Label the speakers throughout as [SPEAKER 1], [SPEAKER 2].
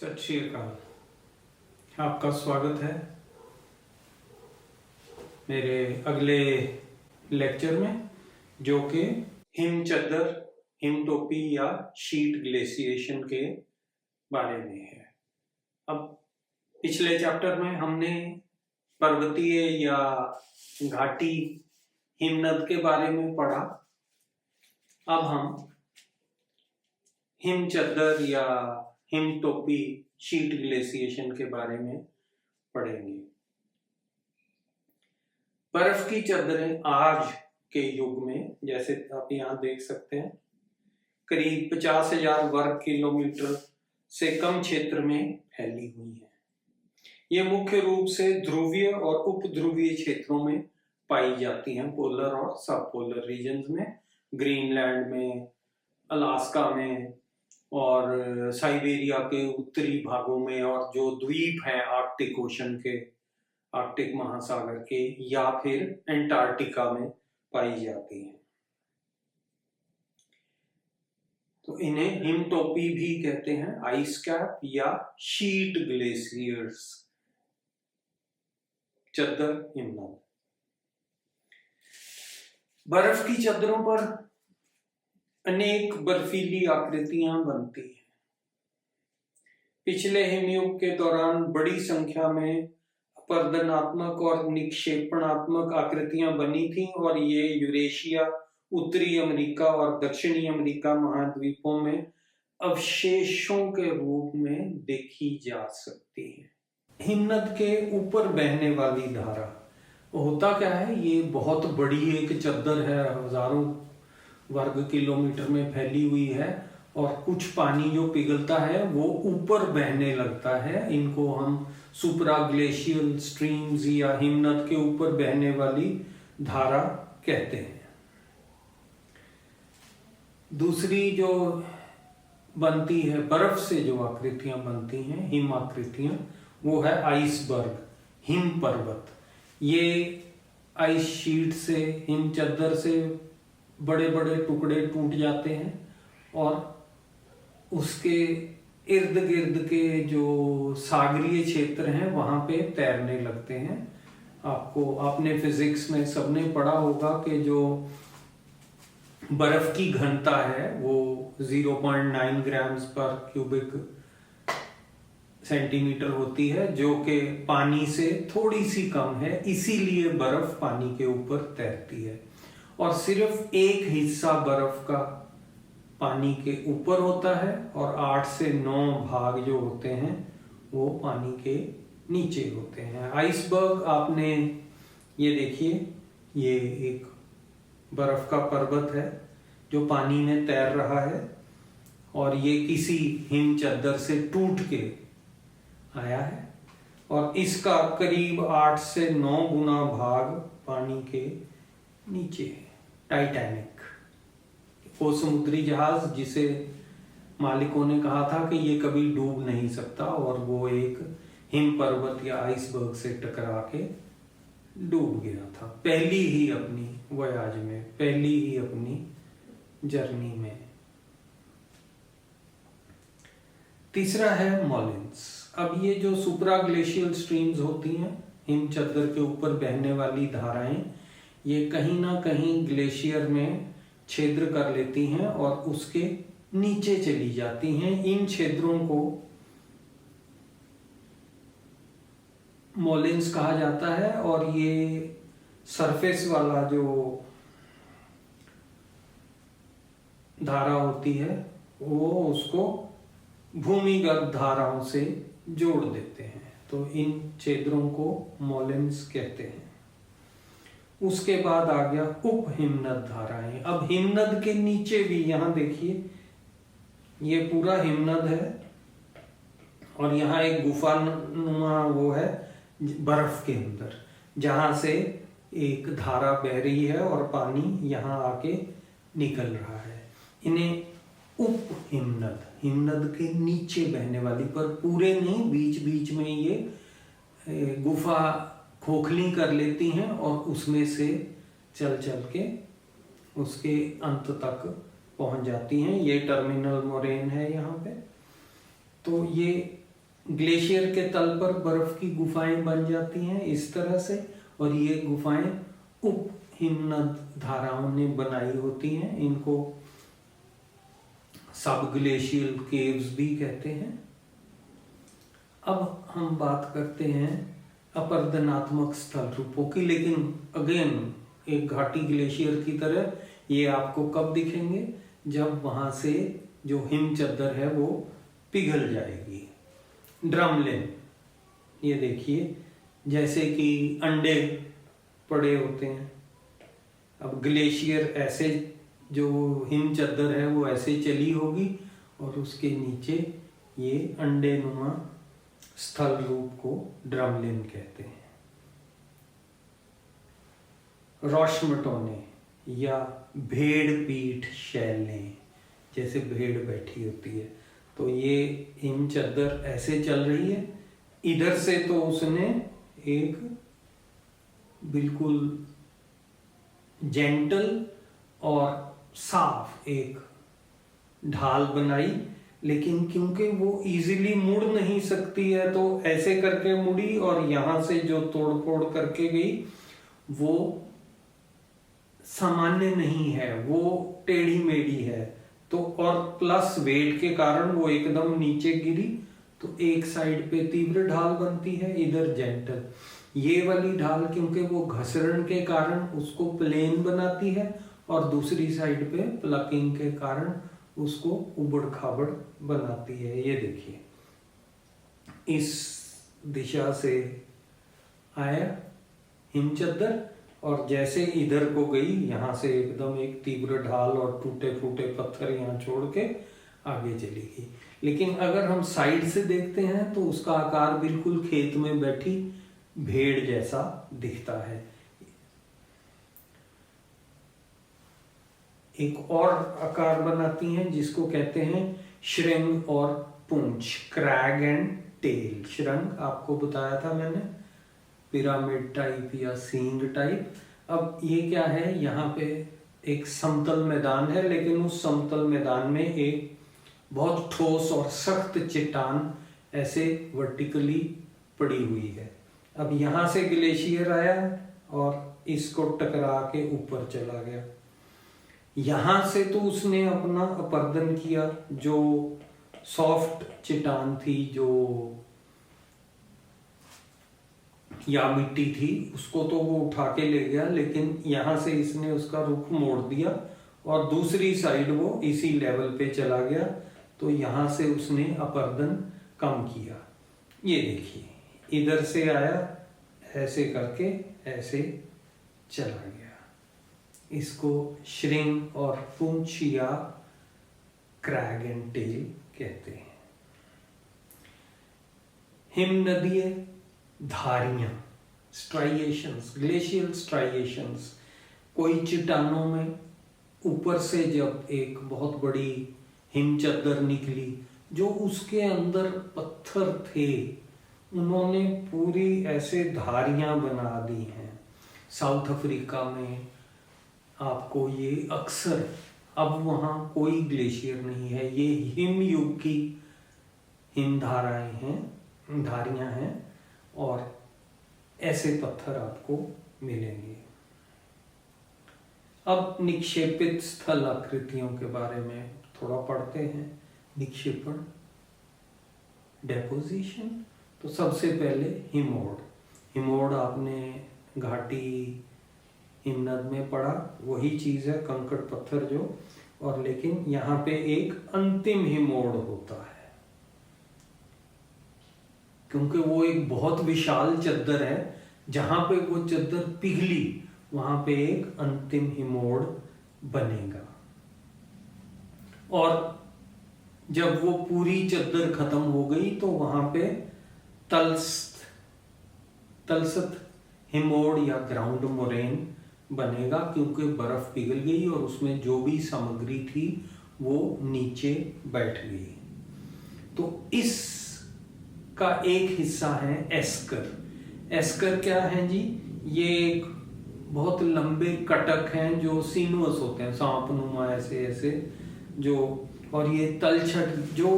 [SPEAKER 1] सत श्री अकाल। आपका स्वागत है मेरे अगले लेक्चर में, जो कि हिम चद्दर, हिम टोपी या शीट ग्लेशिएशन के बारे में है। अब पिछले चैप्टर में हमने पर्वतीय या घाटी हिमनद के बारे में पढ़ा। अब हम हिम चद्दर या हिम टोपी शीट ग्लेशिएशन के बारे में पढ़ेंगे। बर्फ की चद्दरें आज के युग में, जैसे आप यहाँ देख सकते हैं, करीब 50,000 वर्ग किलोमीटर से कम क्षेत्र में फैली हुई है। ये मुख्य रूप से ध्रुवीय और उपध्रुवीय क्षेत्रों में पाई जाती हैं, पोलर और सब पोलर रीजन्स में, ग्रीनलैंड में, अलास्का में और साइबेरिया के उत्तरी भागों में, और जो द्वीप हैं आर्कटिक ओशन के, आर्कटिक महासागर के, या फिर एंटार्क्टिका में पाई जाती हैं। तो इन्हें हिम टोपी भी कहते हैं, आइस कैप या शीट ग्लेशियर्स, चद्दर हिमनद। बर्फ की चद्दरों पर अनेक बर्फीली आकृतियां बनती हैं। पिछले हिमयुग के दौरान बड़ी संख्या में अपर्दनात्मक और निक्षेपणात्मक आकृतियां बनी थीं, और ये यूरेशिया, उत्तरी अमेरिका और दक्षिणी अमेरिका महाद्वीपों में अवशेषों के रूप में देखी जा सकती हैं। हिमनद के ऊपर बहने वाली धारा, होता क्या है, ये बहुत बड़ी एक चद्दर है, हजारों वर्ग किलोमीटर में फैली हुई है, और कुछ पानी जो पिघलता है वो ऊपर बहने लगता है। इनको हम सुपरा ग्लेशियल स्ट्रीम्स या हिमनद के ऊपर बहने वाली धारा कहते हैं। दूसरी जो बनती है, बर्फ से जो आकृतियां बनती हैं, हिम आकृतियां, वो है आइसबर्ग, हिम पर्वत। ये आइस शीट से, हिम चद्दर से बड़े बड़े टुकड़े टूट जाते हैं और उसके इर्द गिर्द के जो सागरीय क्षेत्र हैं वहां पे तैरने लगते हैं। आपने फिजिक्स में सबने पढ़ा होगा कि जो बर्फ की घनता है वो 0.9 ग्राम्स पर क्यूबिक सेंटीमीटर होती है, जो कि पानी से थोड़ी सी कम है, इसीलिए बर्फ पानी के ऊपर तैरती है। और सिर्फ एक हिस्सा बर्फ का पानी के ऊपर होता है और 8 से 9 भाग जो होते हैं वो पानी के नीचे होते हैं। आइसबर्ग, आपने ये देखिए, ये एक बर्फ का पर्वत है जो पानी में तैर रहा है, और ये किसी हिम चद्दर से टूट के आया है, और इसका करीब 8 से 9 गुना भाग पानी के नीचे है। टाइटैनिक, वो समुद्री जहाज जिसे मालिकों ने कहा था कि ये कभी डूब नहीं सकता, और वो एक हिम पर्वत या आइसबर्ग से टकरा के डूब गया था पहली ही अपनी वॉयाज में, पहली ही अपनी जर्नी में। तीसरा है मॉलिन्स। अब ये जो सुपरा ग्लेशियल स्ट्रीम्स होती हैं, हिम चद्दर के ऊपर बहने वाली धाराएं, ये कहीं ना कहीं ग्लेशियर में छिद्र कर लेती हैं और उसके नीचे चली जाती हैं। इन छिद्रों को मॉलिन्स कहा जाता है, और ये सरफेस वाला जो धारा होती है वो उसको भूमिगत धाराओं से जोड़ देते हैं, तो इन छिद्रों को मॉलिन्स कहते हैं। उसके बाद आ गया उप हिमनद धाराएं। अब हिमनद के नीचे भी, यहां देखिए, ये पूरा हिमनद है, और यहाँ एक गुफानुमा वो है बर्फ के अंदर, जहां से एक धारा बह रही है और पानी यहाँ आके निकल रहा है। इन्हें उप हिमनद, हिमनद के नीचे बहने वाली, पर पूरे नहीं, बीच बीच में ये गुफा खोखली कर लेती हैं और उसमें से चल चल के उसके अंत तक पहुंच जाती हैं। ये टर्मिनल मोरेन है यहाँ पे। तो ये ग्लेशियर के तल पर बर्फ की गुफाएं बन जाती हैं इस तरह से, और ये गुफाएं उप हिमनद धाराओं ने बनाई होती हैं। इनको सब ग्लेशियल केव्स भी कहते हैं। अब हम बात करते हैं अपरदनात्मक स्थल रूपों की, लेकिन अगेन एक घाटी ग्लेशियर की तरह ये आपको कब दिखेंगे, जब वहां से जो हिम चद्दर है वो पिघल जाएगी। ड्रमलिन, ये देखिए जैसे कि अंडे पड़े होते हैं। अब ग्लेशियर ऐसे, जो हिम चद्दर है वो ऐसे चली होगी और उसके नीचे ये अंडे नुमा स्थल रूप को ड्रमलिन कहते हैं। रोशमटोने या भेड़ पीठ शैलें, जैसे भेड़ बैठी होती है, तो ये हिम चद्दर ऐसे चल रही है। इधर से तो उसने एक बिल्कुल जेंटल और साफ एक ढाल बनाई, लेकिन क्योंकि वो इजीली मुड़ नहीं सकती है तो ऐसे करके मुड़ी, और यहां से जो तोड़ फोड़ करके गई वो सामान्य नहीं है, वो टेढ़ी मेढ़ी है। तो और प्लस वेट के कारण वो एकदम नीचे गिरी, तो एक साइड पे तीव्र ढाल बनती है, इधर जेंटल। ये वाली ढाल क्योंकि वो घसरण के कारण उसको प्लेन बनाती है, और दूसरी साइड पे प्लकिंग के कारण उसको उबड़ खाबड़ बनाती है। ये देखिए इस दिशा से आया हिमचद्दर, और जैसे इधर को गई यहां से एकदम एक तीव्र ढाल और टूटे फूटे पत्थर यहाँ छोड़ के आगे चली गई। लेकिन अगर हम साइड से देखते हैं तो उसका आकार बिल्कुल खेत में बैठी भेड़ जैसा दिखता है। एक और आकार बनाती हैं जिसको कहते हैं श्रृंग और पूंछ, क्रैग एंड टेल। श्रृंग आपको बताया था मैंने, पिरामिड टाइप या सींग टाइप। अब ये क्या है, यहाँ पे एक समतल मैदान है, लेकिन उस समतल मैदान में एक बहुत ठोस और सख्त चट्टान ऐसे वर्टिकली पड़ी हुई है। अब यहाँ से ग्लेशियर आया और इसको टकरा के ऊपर चला गया। यहां से तो उसने अपना अपर्दन किया, जो सॉफ्ट चट्टान थी जो या मिट्टी थी उसको तो वो उठा के ले गया, लेकिन यहां से इसने उसका रुख मोड़ दिया और दूसरी साइड वो इसी लेवल पे चला गया, तो यहां से उसने अपर्दन कम किया। ये देखिए इधर से आया, ऐसे करके ऐसे चला गया। इसको श्रिंग और पूंछ या क्रैग एंड टेल कहते हैं। हिमनदीय धारियां, स्ट्राइएशंस, ग्लेशियल स्ट्राइएशंस, कोई चट्टानों में ऊपर से जब एक बहुत बड़ी हिमचद्दर निकली, जो उसके अंदर पत्थर थे उन्होंने पूरी ऐसे धारियां बना दी हैं। साउथ अफ्रीका में आपको ये अक्सर, अब वहाँ कोई ग्लेशियर नहीं है, ये हिम युग की हिम धाराएं हैं, धारियां हैं, और ऐसे पत्थर आपको मिलेंगे। अब निक्षेपित स्थल आकृतियों के बारे में थोड़ा पढ़ते हैं। निक्षेपण, डेपोजिशन। तो सबसे पहले हिमोड। हिमोड आपने घाटी हिमनद में पढ़ा, वही चीज है, कंकड़ पत्थर जो, और लेकिन यहाँ पे एक अंतिम हिमोड होता है, क्योंकि वो एक बहुत विशाल चद्दर है। जहां पे वो चद्दर पिघली वहां पे एक अंतिम हिमोड बनेगा, और जब वो पूरी चद्दर खत्म हो गई तो वहां पे तलसत हिमोड या ग्राउंड मोरेन बनेगा, क्योंकि बर्फ पिघल गई और उसमें जो भी सामग्री थी वो नीचे बैठ गई। तो इस का एक हिस्सा है एस्कर। एस्कर क्या है जी? ये एक बहुत लंबे कटक हैं जो सिनुअस होते हैं, सांप नुमा ऐसे ऐसे जो, और ये तलछट जो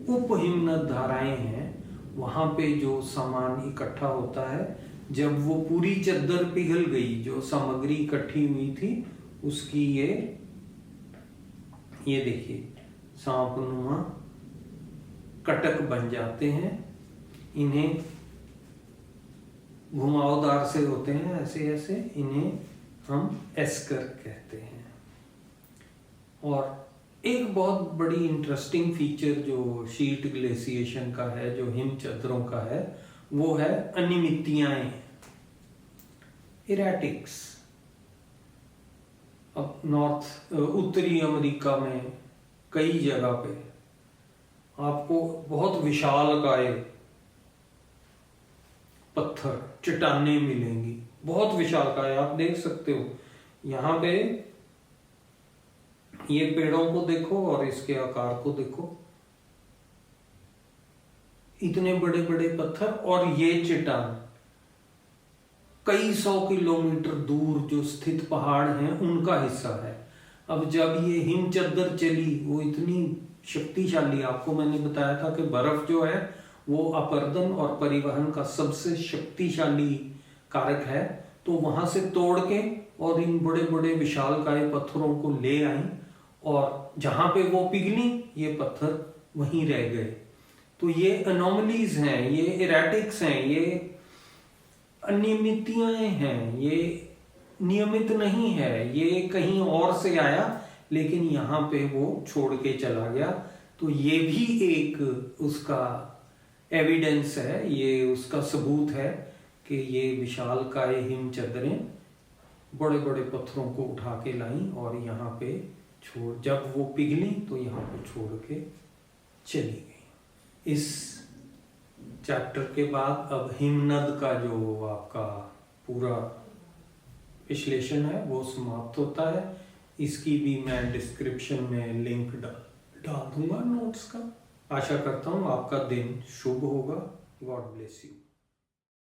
[SPEAKER 1] उपहिमनद धाराएं हैं वहां पे जो सामान इकट्ठा होता है, जब वो पूरी चद्दर पिघल गई, जो सामग्री इकट्ठी हुई थी उसकी ये देखिए सांपनुमा कटक बन जाते हैं। इन्हें घुमावदार से होते हैं ऐसे ऐसे, इन्हें हम एस्कर कहते हैं। और एक बहुत बड़ी इंटरेस्टिंग फीचर जो शीट ग्लेशिएशन का है, जो हिम चद्दरों का है, वो है अनियमितताएं, इरेटिक्स। अब उत्तरी अमेरिका में कई जगह पे आपको बहुत विशालकाय पत्थर, चट्टाने मिलेंगी, बहुत विशालकाय। आप देख सकते हो यहाँ पे, ये पेड़ों को देखो और इसके आकार को देखो, इतने बड़े बड़े पत्थर। और ये चट्टान कई 100 किलोमीटर दूर जो स्थित पहाड़ हैं उनका हिस्सा है। अब जब ये हिम चद्दर चली, वो इतनी शक्तिशाली, आपको मैंने बताया था कि बर्फ जो है वो अपर्दन और परिवहन का सबसे शक्तिशाली कारक है, तो वहां से तोड़ के और इन बड़े बड़े विशालकाय पत्थरों को ले आई, और जहां पे वो पिघली ये पत्थर वहीं रह गए। तो ये अनोमलीज हैं, ये इरेटिक्स हैं, ये अनियमितताएं हैं, ये नियमित नहीं है, ये कहीं और से आया लेकिन यहाँ पे वो छोड़ के चला गया। तो ये भी एक उसका एविडेंस है, ये उसका सबूत है कि ये विशालकाय हिम चद्दरें बड़े बड़े पत्थरों को उठा के लाई और यहाँ पे छोड़, जब वो पिघली तो यहाँ पे छोड़ के चली गई। इस चैप्टर के बाद अब हिमनद का जो आपका पूरा विश्लेषण है वो समाप्त होता है। इसकी भी मैं डिस्क्रिप्शन में लिंक डाल दूंगा नोट्स का। आशा करता हूँ आपका दिन शुभ होगा। God bless you.